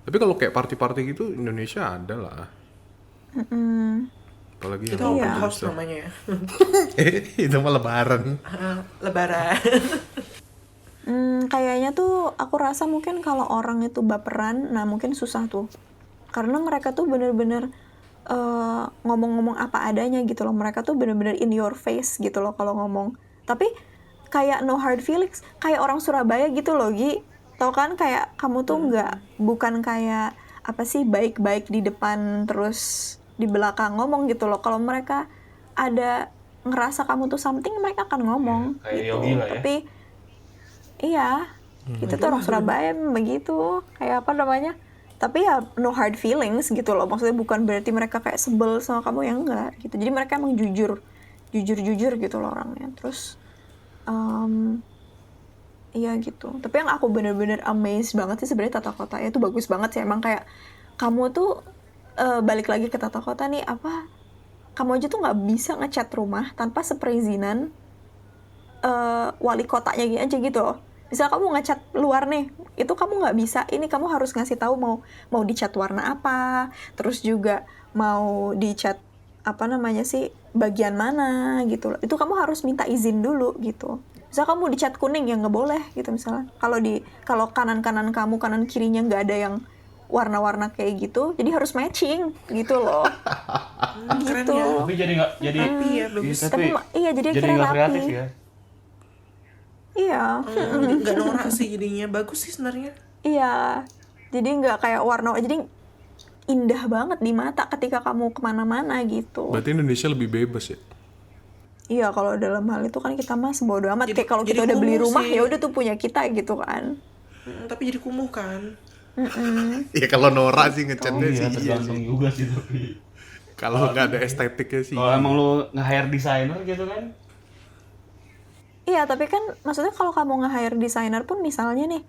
A: Tapi kalau kayak party-party gitu Indonesia ada lah. Apalagi
C: Itu
A: yang
C: open
A: open
C: house
A: house.
C: namanya ya.
A: Itu mah lebaran.
C: Lebaran.
D: Kayaknya tuh aku rasa mungkin kalau orang itu baperan, nah mungkin susah tuh. Karena mereka tuh bener-bener ngomong-ngomong apa adanya gitu loh. Mereka tuh bener-bener in your face gitu loh kalau ngomong. Tapi kayak no hard feelings, kayak orang Surabaya gitu loh, Gi. Tau kan kayak kamu tuh bukan kayak apa sih baik-baik di depan terus di belakang ngomong gitu loh. Kalau mereka ada ngerasa kamu tuh something, mereka akan ngomong
B: Kayak
D: gitu.
B: Yogi lah ya.
D: Tapi iya, kita tuh orang Surabaya begitu, kayak apa namanya? Tapi ya no hard feelings gitu loh. Maksudnya bukan berarti mereka kayak sebel sama kamu, ya enggak gitu. Jadi mereka emang jujur gitu loh orangnya. Terus iya gitu. Tapi yang aku bener-bener amazed banget sih sebenarnya tata kotanya itu bagus banget sih. Emang kayak kamu tuh balik lagi ke tata kota nih, apa kamu aja tuh nggak bisa ngecat rumah tanpa seperizinan wali kotanya aja gitu loh. Misal kamu ngecat luar nih, itu kamu nggak bisa. Ini kamu harus ngasih tahu mau dicat warna apa, terus juga mau dicat apa namanya sih bagian mana gitu loh. Itu kamu harus minta izin dulu gitu. Misal kamu dicat kuning ya nggak boleh gitu misalnya. Kalau kanan kamu kanan kirinya nggak ada yang warna-warna kayak gitu, jadi harus matching gitu loh.
C: Keren
D: Gitu.
C: ya.
B: Tapi jadi nggak jadi.
C: Tapi ya bagus.
B: Tapi
D: Iya jadi
B: jadi
D: akhirnya
B: nggak
D: rapi.
B: kreatif ya.
D: Iya.
C: Nggak norak sih jadinya. Bagus sih sebenarnya.
D: Iya, jadi nggak kayak warna, jadi indah banget di mata ketika kamu kemana-mana gitu.
A: Berarti Indonesia lebih bebas ya?
D: Iya, kalau dalam hal itu kan kita mah sebodo amat. Kayak kalau kita
C: jadi
D: udah beli
C: kumuh
D: rumah
C: sih.
D: ya udah tuh punya kita gitu kan.
C: Tapi jadi kumuh kan.
A: Ya kalau Nora sih ngecatnya
B: Iya,
A: sih iya
B: tergantung
A: sih.
B: juga sih tapi.
A: Kalau nggak ada estetiknya sih.
B: Kalau emang lu nge-hire designer gitu kan?
D: Iya, tapi kan maksudnya kalau kamu nge-hire desainer pun misalnya nih,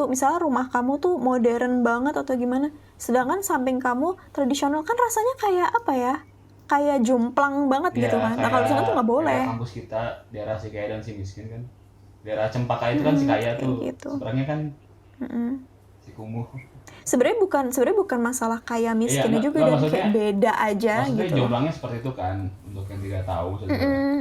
D: misalnya rumah kamu tuh modern banget atau gimana, sedangkan samping kamu tradisional, kan rasanya kayak apa ya? Kayak jomplang banget gitu kan. Nah kalau di sana tuh nggak boleh.
B: Kayak kampus kita, daerah si kaya dan si miskin kan. Daerah Cempaka itu kan si kaya tuh.
D: gitu.
B: Sebenarnya kan si kumuh.
D: Sebenarnya bukan masalah kaya miskinnya
B: Iya,
D: juga,
B: nggak,
D: dan
B: maksudnya-
D: kayak beda aja
B: Maksudnya
D: gitu.
B: jomblangnya seperti itu kan, untuk yang tidak tahu.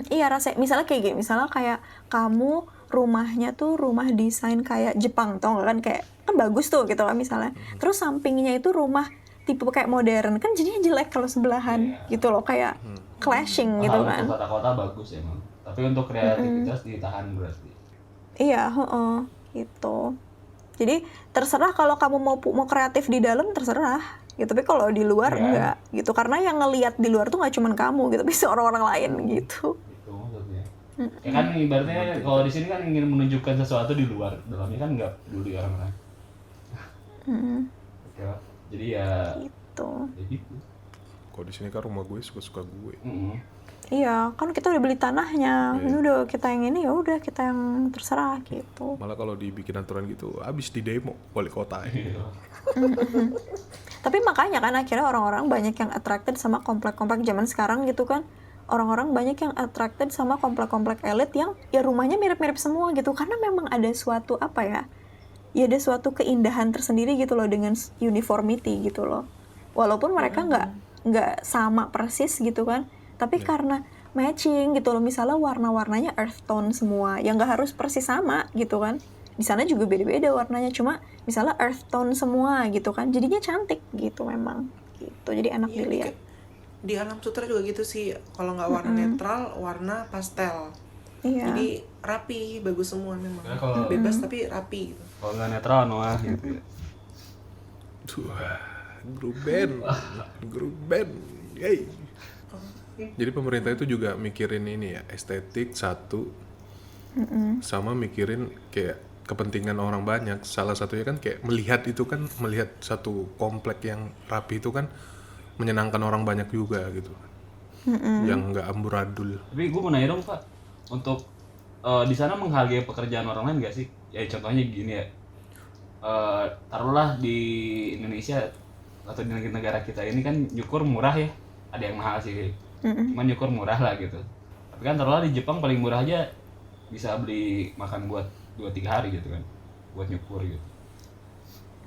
D: Iya rasanya misalnya kayak gini, misalnya kayak kamu rumahnya tuh rumah desain kayak Jepang, tau nggak kan, kayak kan bagus tuh gitu kan misalnya. Terus sampingnya itu rumah tipe kayak modern, kan jadinya jelek kalau sebelahan gitu loh, kayak clashing gitu kan.
B: Untuk kota-kota bagus emang. Tapi untuk kreativitas ditahan berarti.
D: Iya, gitu. Jadi terserah kalau kamu mau kreatif di dalam, terserah gitu. Tapi kalau di luar
B: Iya.
D: enggak gitu. Karena yang ngelihat di luar tuh nggak cuman kamu gitu, bisa orang-orang lain gitu.
B: Itu maksudnya. Ya kan ibaratnya kalau di sini kan ingin menunjukkan sesuatu di luar, dalamnya kan nggak peduli orang-orang. Oke lah. Jadi ya
D: Gitu.
B: ya gitu.
A: Kalau di sini kan rumah gue suka-suka gue.
D: Iya, kan kita udah beli tanahnya. Ini udah kita yang ini, ya udah kita yang terserah gitu.
A: Malah kalau dibikin aturan gitu, habis di demo wali kota ya.
B: Gitu.
D: Tapi makanya kan akhirnya orang-orang banyak yang attracted sama komplek-komplek zaman sekarang gitu kan. Orang-orang banyak yang attracted sama komplek-komplek elit yang ya rumahnya mirip-mirip semua gitu. Karena memang ada suatu apa ya, ya ada suatu keindahan tersendiri gitu loh dengan uniformity gitu loh. Walaupun mereka nggak sama persis gitu kan, tapi karena matching gitu loh. Misalnya warna-warnanya earth tone semua, yang nggak harus persis sama gitu kan. Di sana juga beda-beda warnanya, cuma misalnya earth tone semua gitu kan, jadinya cantik gitu memang gitu, jadi enak
C: Iya,
D: dilihat.
C: di Alam Sutra juga gitu sih. Kalau nggak warna netral, warna pastel.
D: Iya.
C: Jadi rapi, bagus semua memang.
B: Ya, kalau-
C: Bebas tapi rapi gitu.
B: Kalau nggak netral Noah gitu ya.
A: Grup band, yay. Jadi pemerintah itu juga mikirin ini ya, estetik satu, sama mikirin kayak kepentingan orang banyak. Salah satunya kan kayak melihat satu komplek yang rapi itu kan menyenangkan orang banyak juga gitu, yang nggak amburadul.
B: Tapi gue mau nanya dong Pak, untuk di sana menghargai pekerjaan orang lain gak sih? Ya contohnya gini ya, taruhlah di Indonesia atau di negara kita ini kan nyukur murah ya, ada yang mahal sih, cuman nyukur murah lah gitu. Tapi kan taruhlah di Jepang paling murah aja bisa beli makan buat 2-3 hari gitu kan, buat nyukur gitu.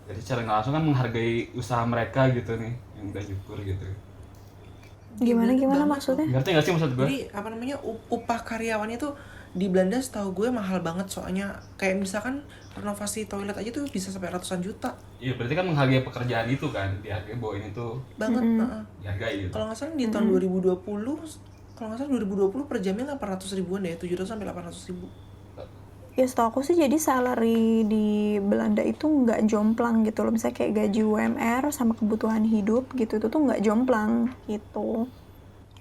B: Jadi secara nggak langsung kan menghargai usaha mereka gitu nih, yang udah nyukur gitu.
D: Gimana
C: Banget.
D: maksudnya?
B: Ngerti nggak sih maksud gue?
C: Jadi apa namanya, upah karyawannya tuh di Belanda setahu gue mahal banget, soalnya kayak misalkan renovasi toilet aja tuh bisa sampai ratusan juta
B: Iya berarti kan menghargai pekerjaan itu kan, dihargai bahwa ini tuh
C: banget. Heeh.
B: dihargai gitu.
C: Kalau nggak salah di tahun 2020, kalau nggak salah 2020 per jamnya 800 ribuan deh, 700 sampai 800 ribu.
D: Ya setahu aku sih jadi salary di Belanda itu nggak jomplang gitu loh. Misalnya kayak gaji UMR sama kebutuhan hidup gitu, itu tuh nggak jomplang gitu.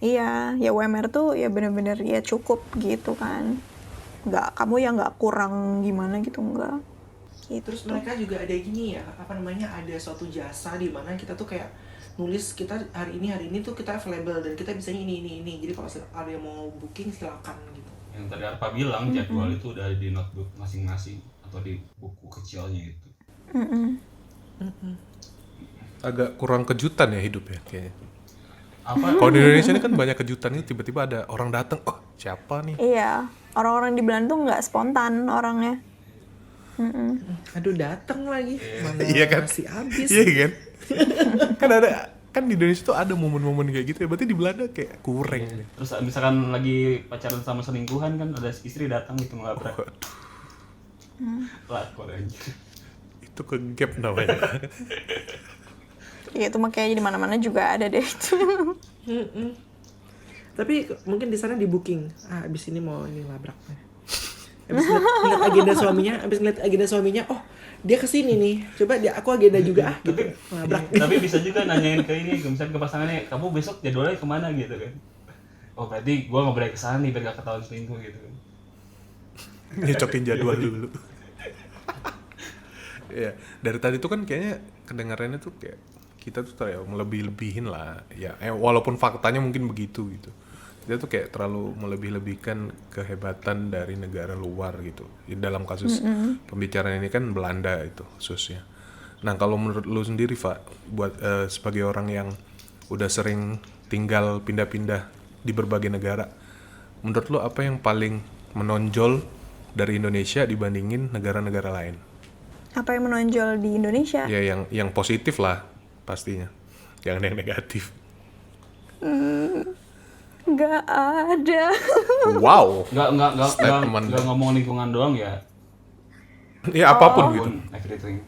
D: Iya, ya UMR tuh ya bener-bener ya cukup gitu kan. Kamu ya nggak kurang gimana gitu, nggak. Gitu.
C: Terus mereka juga ada gini ya, apa namanya, ada suatu jasa di mana kita tuh kayak nulis kita hari ini tuh kita available dan kita bisanya ini. Jadi kalau ada yang mau booking silakan gitu.
B: Yang tadi Arpa bilang jadwal itu udah di notebook masing-masing atau di buku kecilnya itu.
A: Agak kurang kejutan ya hidupnya kayaknya.
B: Apa?
A: Kalau di Indonesia ini kan banyak kejutan itu, tiba-tiba ada orang datang, oh siapa nih?
D: Iya, orang-orang di Belanda tuh nggak spontan orangnya.
C: Aduh, datang lagi, mana
A: Iya kan?
C: masih habis.
A: Iya kan? kan di Indonesia tuh ada momen-momen kayak gitu ya, berarti di Belanda kayak kurang nih.
B: Terus misalkan lagi pacaran sama selingkuhan kan ada istri datang gitu ngelabrak. Lakor aja.
A: Itu ke gap namanya.
D: Ya itu mah kayaknya di mana-mana juga ada deh itu.
C: Tapi mungkin di sana di booking. Abis ini mau ini labrak. Abis ngeliat agenda suaminya, oh dia kesini nih. Coba aku agenda juga gitu. Labrak.
B: Tapi bisa juga nanyain ke ini, misalkan ke pasangannya, kamu besok jadwalnya kemana gitu kan. Oh berarti gua nggak boleh kesana nih biar gak ketahuan selingkuh gitu kan.
A: Nyocokin jadwal dulu. Ya, dari tadi tuh kan kayaknya kedengarannya tuh kayak kita tuh ya melebih-lebihin lah. Ya, walaupun faktanya mungkin begitu gitu. Kita tuh kayak terlalu melebih-lebihkan kehebatan dari negara luar gitu. Dalam kasus pembicaraan ini kan Belanda itu khususnya. Nah, kalau menurut lu sendiri, Pak, buat sebagai orang yang udah sering tinggal pindah-pindah di berbagai negara, menurut lu apa yang paling menonjol dari Indonesia dibandingin negara-negara lain?
D: Apa yang menonjol di Indonesia?
A: Ya yang positif lah pastinya, jangan yang negatif.
D: Nggak ada.
A: Wow.
B: Nggak
A: Statement.
B: ngomong lingkungan doang ya.
A: Ya apapun gitu.
B: Everything.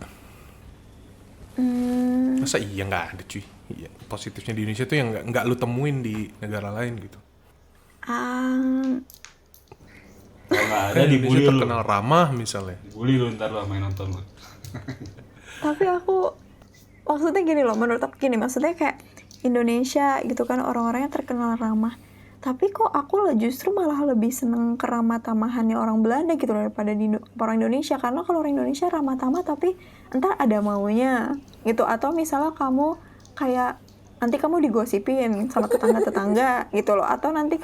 A: Masa iya nggak ada cuy. Iya, positifnya di Indonesia tuh yang nggak lu temuin di negara lain gitu.
B: Kalau nggak ada
A: Kan
B: dibully
A: Indonesia
B: lu.
A: terkenal ramah misalnya.
B: Dibully lu ntar lu main nonton lu.
D: Tapi aku maksudnya gini loh, menurut aku gini, maksudnya kayak Indonesia gitu kan orang-orangnya terkenal ramah. Tapi kok aku justru malah lebih seneng keramah tamahannya orang Belanda gitu loh daripada orang Indonesia. Karena kalau orang Indonesia ramah tamah tapi entar ada maunya gitu. Atau misalnya kamu kayak nanti kamu digosipin sama tetangga-tetangga gitu loh. Atau nanti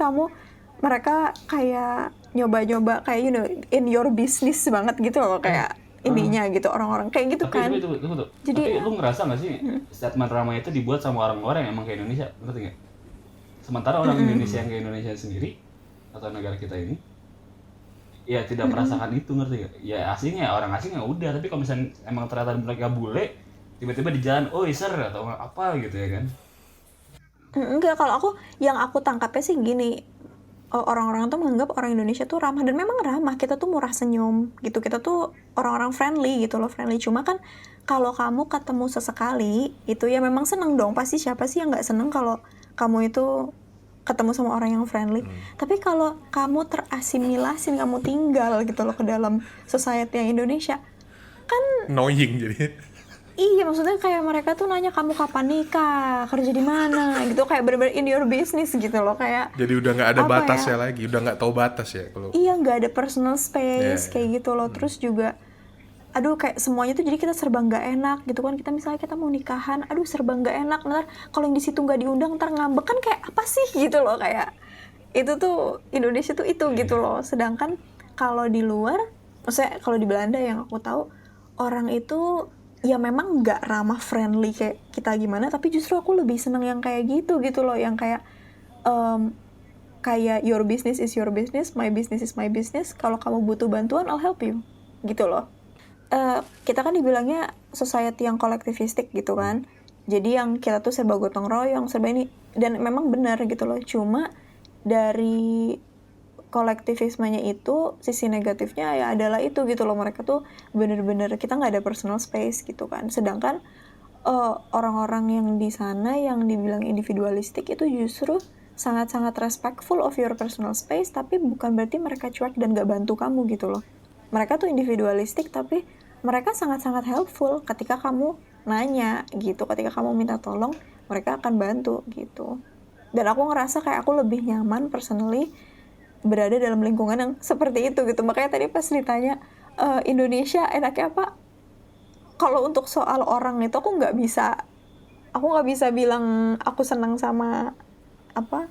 D: mereka kayak nyoba-nyoba kayak in your business banget gitu loh, kayak ininya gitu, orang-orang kayak gitu kan.
B: Tapi tunggu.
D: Jadi-
B: Tapi lu ngerasa nggak sih statement ramah itu dibuat sama orang-orang yang emang kayak Indonesia, ngerti nggak? Sementara orang Indonesia yang kayak Indonesia sendiri atau negara kita ini, ya tidak merasakan itu, ngerti nggak? Ya aslinya orang asing ya udah, tapi kalau misalnya emang ternyata mereka bule, tiba-tiba di jalan, oh sir atau apa gitu ya kan?
D: Enggak, kalau yang aku tangkapnya sih gini, orang-orang tuh menganggap orang Indonesia tuh ramah, dan memang ramah, kita tuh murah senyum gitu, kita tuh orang-orang friendly gitu loh, friendly. Cuma kan kalau kamu ketemu sesekali itu ya memang seneng dong, pasti siapa sih yang nggak seneng kalau kamu itu ketemu sama orang yang friendly. Tapi kalau kamu terasimilasi, kamu tinggal gitu loh ke dalam society yang Indonesia, kan
A: Annoying jadi.
D: iya, maksudnya kayak mereka tuh nanya kamu kapan nikah, kerja di mana gitu, kayak bener-bener in your business gitu loh, kayak
A: Jadi udah nggak ada
D: Apa
A: batasnya lagi, udah nggak tahu batas ya kalau.
D: iya, nggak ada personal space
A: Iya,
D: kayak gitu loh. Terus juga aduh, kayak semuanya tuh jadi kita serba nggak enak gitu kan. Kita misalnya kita mau nikahan, aduh serba nggak enak, ntar kalau yang di situ nggak diundang ntar ngambek, kan kayak apa sih gitu loh. Kayak itu tuh Indonesia tuh itu gitu loh. Sedangkan kalau di luar, maksudnya kalau di Belanda yang aku tahu, orang itu ya memang nggak ramah friendly kayak kita gimana, tapi justru aku lebih seneng yang kayak gitu gitu loh, yang kayak kayak your business is your business, my business is my business. Kalau kamu butuh bantuan, I'll help you gitu loh. Kita kan dibilangnya society yang kolektivistik gitu kan, jadi yang kita tuh serba gotong royong, serba ini, dan memang benar gitu loh. Cuma dari kolektivismenya itu sisi negatifnya ya adalah itu gitu loh, mereka tuh bener-bener kita nggak ada personal space gitu kan. Sedangkan orang-orang yang di sana yang dibilang individualistik itu justru sangat-sangat respectful of your personal space, tapi bukan berarti mereka cuek dan gak bantu kamu gitu loh. Mereka tuh individualistik tapi mereka sangat-sangat helpful ketika kamu nanya gitu, ketika kamu minta tolong, mereka akan bantu gitu. Dan aku ngerasa kayak aku lebih nyaman personally berada dalam lingkungan yang seperti itu gitu. Makanya tadi pas ditanya Indonesia enaknya apa, kalau untuk soal orang itu aku nggak bisa bilang aku senang sama apa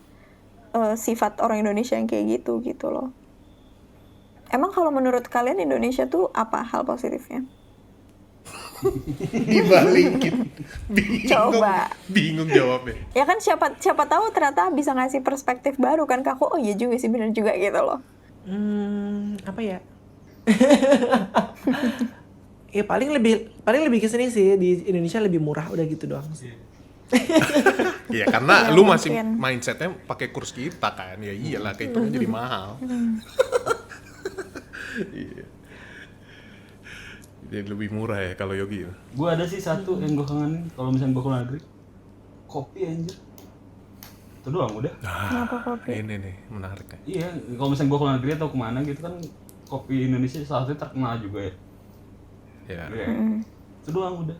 D: sifat orang Indonesia yang kayak gitu gitu loh. Emang kalau menurut kalian Indonesia tuh apa hal positifnya?
A: Dibalikin.
D: Coba.
A: Bingung jawabnya.
D: Ya kan siapa tahu ternyata bisa ngasih perspektif baru kan ke aku. Oh iya juga sih, bener juga gitu loh.
C: Apa ya? Ya paling lebih ke sini sih, di Indonesia lebih murah, udah gitu doang sih.
A: Iya karena
D: Ya,
A: lu masih
D: mungkin.
A: mindsetnya pakai kurs kita kan, ya iyalah kayak itu jadi mahal. Iya. Jadi lebih murah ya kalau Yogi.
B: Gue ada sih satu yang gue kangenin kalau misalnya gue keluar negeri, kopi anjir. Itu doang udah.
D: Kenapa kopi?
A: Ini nih menarik ya.
B: Iya, kalau misalnya gue keluar negeri atau kemana gitu kan, kopi Indonesia salah satu terkenal juga ya.
A: Ya.
B: Iya. Itu doang udah.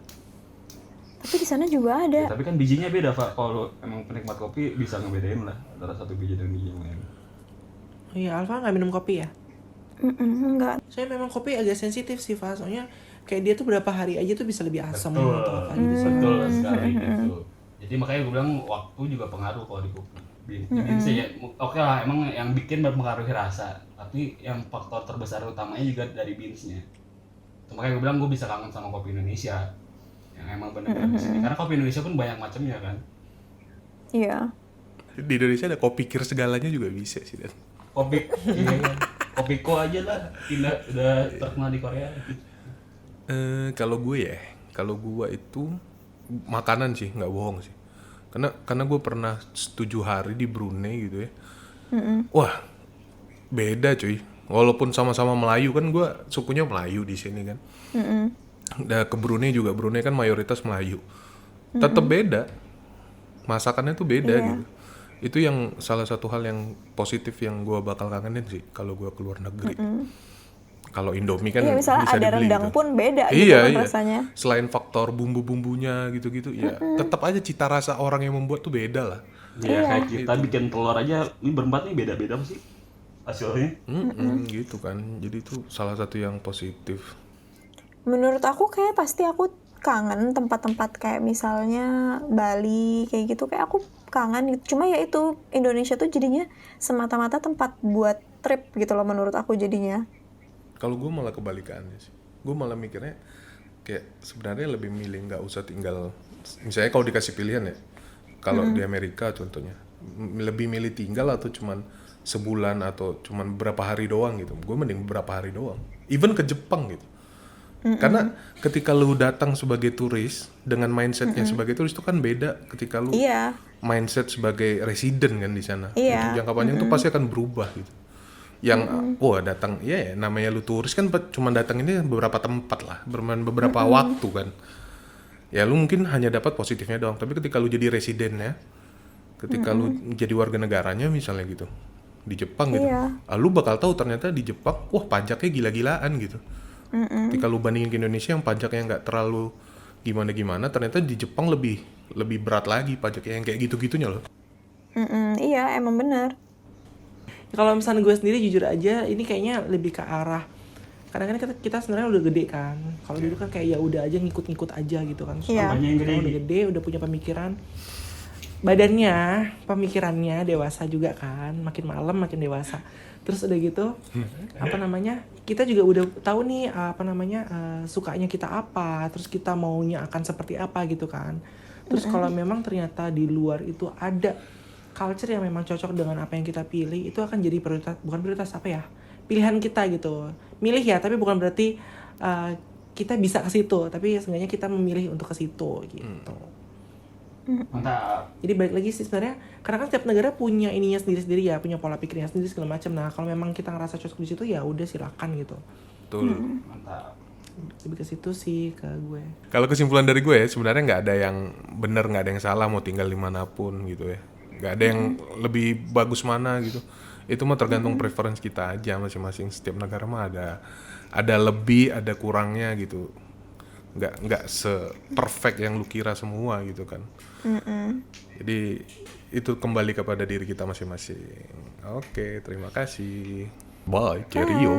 D: Tapi di sana juga ada.
B: Ya, tapi kan bijinya beda Pak. Kalau emang penikmat kopi bisa ngebedain lah antara satu biji dan biji yang lain.
C: Oh iya, Alfa nggak minum kopi ya?
D: Enggak.
C: Saya memang kopi agak sensitif sih, Fa. Soalnya kayak dia tuh berapa hari aja tuh bisa lebih asam
B: Betul.
C: atau apa gitu sih.
B: Betul sekali gitu. Jadi makanya gue bilang waktu juga pengaruh kalau di kopi. Jadi ya, oke lah, emang yang bikin berpengaruhi rasa, tapi yang faktor terbesar utamanya juga dari beansnya. Itu makanya gue bilang gue bisa kangen sama kopi Indonesia yang emang benar-benar di sini. Karena kopi Indonesia pun banyak macamnya kan.
D: Iya.
A: Di Indonesia ada kopi kir segalanya juga bisa sih Dan.
B: Kopi, iya, Kopiko aja lah, udah terkenal di Korea.
A: Kalau gue itu makanan sih, nggak bohong sih. Karena gue pernah 7 hari di Brunei gitu ya. Wah, beda cuy. Walaupun sama-sama Melayu kan, gue sukunya Melayu di sini kan. Ke Brunei juga, Brunei kan mayoritas Melayu. Tetap beda. Masakannya tuh beda gitu. Itu yang salah satu hal yang positif yang gue bakal kangenin sih kalau gue keluar negeri. Kalau Indomie kan
D: Iya, misalnya
A: bisa
D: ada
A: dibeli
D: rendang
A: gitu.
D: pun beda gitu
A: Iya,
D: kan
A: iya.
D: rasanya.
A: Selain faktor bumbu-bumbunya gitu-gitu, ya tetap aja cita rasa orang yang membuat tuh beda lah.
B: Iya, kayak kita bikin telur aja, ini berempat nih beda-beda sih hasilnya.
A: Gitu kan. Jadi itu salah satu yang positif.
D: Menurut aku kayak pasti aku kangen tempat-tempat kayak misalnya Bali kayak gitu, kayak aku kangen gitu. Cuma ya itu Indonesia tuh jadinya semata-mata tempat buat trip gitu loh menurut aku jadinya.
A: Kalau gue malah kebalikannya sih. Gue malah mikirnya kayak sebenarnya lebih milih nggak usah tinggal. Misalnya kalau dikasih pilihan ya, kalau di Amerika contohnya, lebih milih tinggal atau cuman sebulan atau cuman beberapa hari doang gitu. Gue mending beberapa hari doang. Even ke Jepang gitu. Karena ketika lu datang sebagai turis dengan mindsetnya sebagai turis itu kan beda ketika lu
D: Iya.
A: mindset sebagai resident kan di sana.
D: Iya.
A: Untuk jangka panjang tuh pasti akan berubah gitu. Yang wah datang ya namanya lu turis kan cuma datang ini beberapa tempat lah, bermain beberapa waktu kan. Ya lu mungkin hanya dapat positifnya doang, tapi ketika lu jadi residennya Ketika lu jadi warga negaranya misalnya gitu di Jepang gitu,
D: Iya.
A: lu bakal tahu ternyata di Jepang, wah pajaknya gila-gilaan gitu. Ketika lu bandingin ke Indonesia yang pajaknya nggak terlalu gimana-gimana, ternyata di Jepang lebih berat lagi pajaknya yang kayak gitu-gitunya loh.
D: Iya, emang bener.
C: Kalau misalnya gue sendiri jujur aja ini kayaknya lebih ke arah kadang-kadang kita sebenarnya udah gede kan. Kalau dulu kan kayak ya udah aja ngikut-ngikut aja gitu kan. Terus
D: Iya.
B: Banyak yang gede.
C: sekarang udah gede, udah punya pemikiran. Badannya, pemikirannya dewasa juga kan. Makin malam makin dewasa. Terus udah gitu, apa namanya? Kita juga udah tahu nih apa namanya sukanya kita apa, terus kita maunya akan seperti apa gitu kan. Terus kalau memang ternyata di luar itu ada culture yang memang cocok dengan apa yang kita pilih, itu akan jadi prioritas, bukan prioritas apa ya, pilihan kita gitu. Milih ya, tapi bukan berarti kita bisa ke situ, tapi seenggaknya kita memilih untuk ke situ gitu.
B: Mantap.
C: Jadi balik lagi sih sebenarnya, karena kan setiap negara punya ininya sendiri-sendiri ya, punya pola pikirnya sendiri segala macam. Nah kalau memang kita ngerasa cocok di situ ya udah silakan gitu.
A: Betul.
B: Mantap.
C: Lebih ke situ sih ke gue.
A: Kalau kesimpulan dari gue ya, sebenarnya nggak ada yang benar, nggak ada yang salah mau tinggal dimanapun gitu ya. Nggak ada yang lebih bagus mana gitu. Itu mah tergantung preference kita aja masing-masing. Setiap negara mah ada lebih, ada kurangnya gitu. Nggak se-perfect yang lu kira semua gitu kan. Jadi itu kembali kepada diri kita masing-masing. Oke, terima kasih. Bye, cheerio.